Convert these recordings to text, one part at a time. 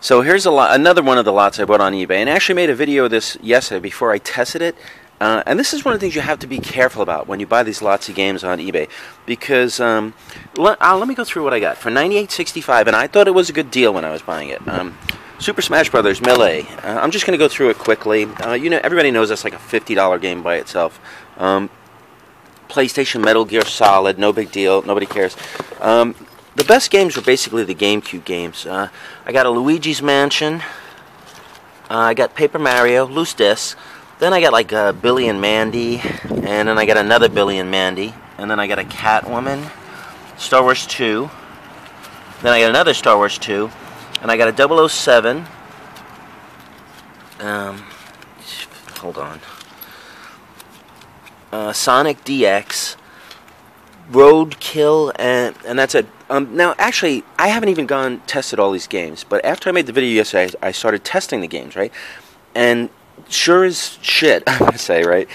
So here's another one of the lots I bought on eBay, and I actually made a video of this yesterday before I tested it. And this is one of the things you have to be careful about when you buy these lots of games on eBay, because let me go through what I got for $98.65, and I thought it was a good deal when I was buying it. Super Smash Brothers Melee. I'm just going to go through it quickly. Everybody knows that's like a $50 game by itself. PlayStation Metal Gear Solid, no big deal, nobody cares. The best games were basically the GameCube games. I got a Luigi's Mansion. I got Paper Mario, loose discs. Then I got like Billy and Mandy, and then I got another Billy and Mandy, and then I got a Catwoman, Star Wars 2. Then I got another Star Wars 2, and I got a 007. Hold on. Sonic DX, Roadkill, and that's it. Now, actually, I haven't even tested all these games, but after I made the video yesterday, I started testing the games, right? And sure as shit, I'm going to say, right,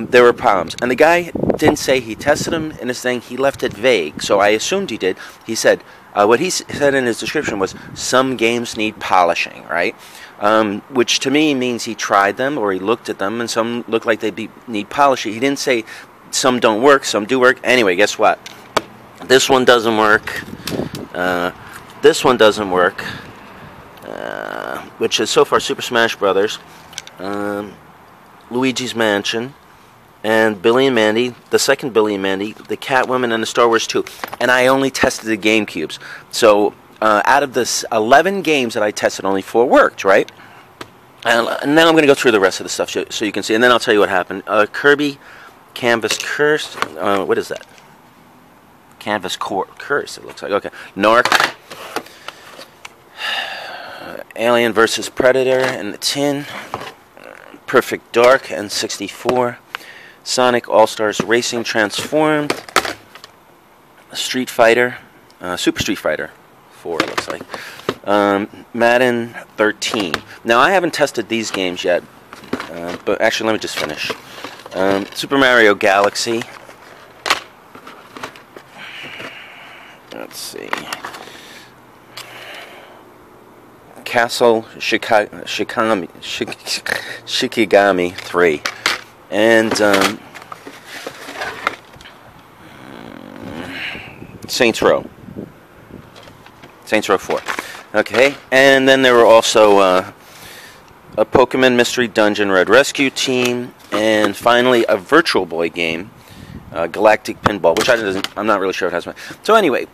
there were problems. And the guy didn't say he tested them in his thing. He left it vague, so I assumed he did. He said, what he said in his description was, some games need polishing, right? Which to me means he tried them, or he looked at them, and some look like they need polishing. He didn't say some don't work, some do work. Anyway, guess what? This one doesn't work. This one doesn't work. Which is so far Super Smash Brothers, Luigi's Mansion, and Billy and Mandy, the second Billy and Mandy, the Catwoman, and the Star Wars 2. And I only tested the GameCubes. So out of this 11 games that I tested, only 4 worked, right? And now I'm going to go through the rest of the stuff so you can see, and then I'll tell you what happened. Kirby, Canvas Curse. What is that? Canvas Curse, it looks like. Okay. Narc. Alien vs. Predator and the Tin. Perfect Dark and 64. Sonic All-Stars Racing Transformed. Street Fighter. Super Street Fighter 4, it looks like. Madden 13. Now, I haven't tested these games yet, but actually, let me just finish. Super Mario Galaxy. Let's see. Castle Shikigami 3. And Saints Row. Saints Row 4. Okay, and then there were also a Pokemon Mystery Dungeon Red Rescue Team, and finally a Virtual Boy game, Galactic Pinball, which I'm not really sure what it has. So anyway,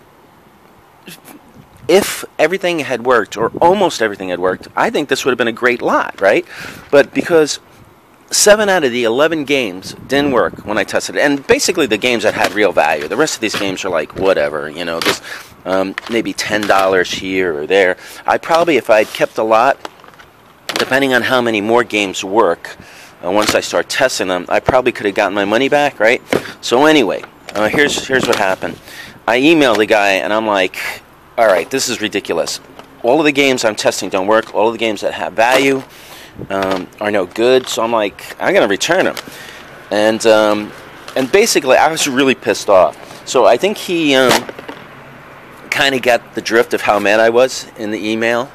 if everything had worked, or almost everything had worked, I think this would have been a great lot, right? But because 7 out of the 11 games didn't work when I tested it, and basically the games that had real value. The rest of these games are like whatever, just maybe $10 here or there. I probably, if I'd kept a lot, depending on how many more games work, once I start testing them, I probably could have gotten my money back, right? So anyway, here's what happened. I emailed the guy, and I'm like, all right, this is ridiculous. All of the games I'm testing don't work. All of the games that have value are no good. So I'm like, I'm going to return them. And basically, I was really pissed off. So I think he kind of got the drift of how mad I was in the email,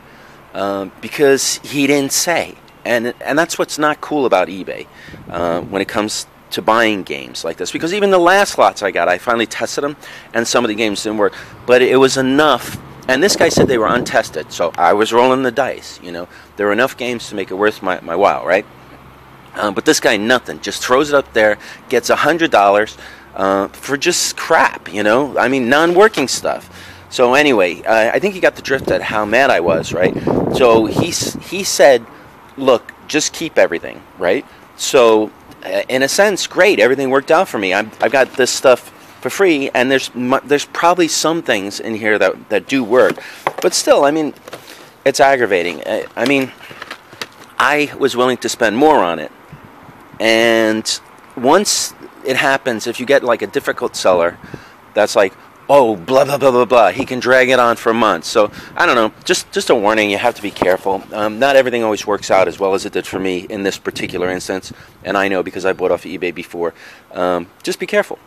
because he didn't say. And that's what's not cool about eBay when it comes to buying games like this, because even the last lots I got, I finally tested them, and some of the games didn't work, but it was enough. And this guy said they were untested, so I was rolling the dice. There were enough games to make it worth my while, right? But this guy, nothing, just throws it up there, gets $100 for just crap, I mean, non-working stuff. So anyway, I think he got the drift at how mad I was, right? So he said, look, just keep everything, right? So in a sense, great, everything worked out for me. I've got this stuff for free, and there's probably some things in here that do work, but still, I mean, it's aggravating. I mean, I was willing to spend more on it, and once it happens, if you get like a difficult seller that's like, oh, blah blah blah blah blah, he can drag it on for months. So I don't know, just a warning, you have to be careful. Not everything always works out as well as it did for me in this particular instance, and I know because I bought off eBay before. Just be careful.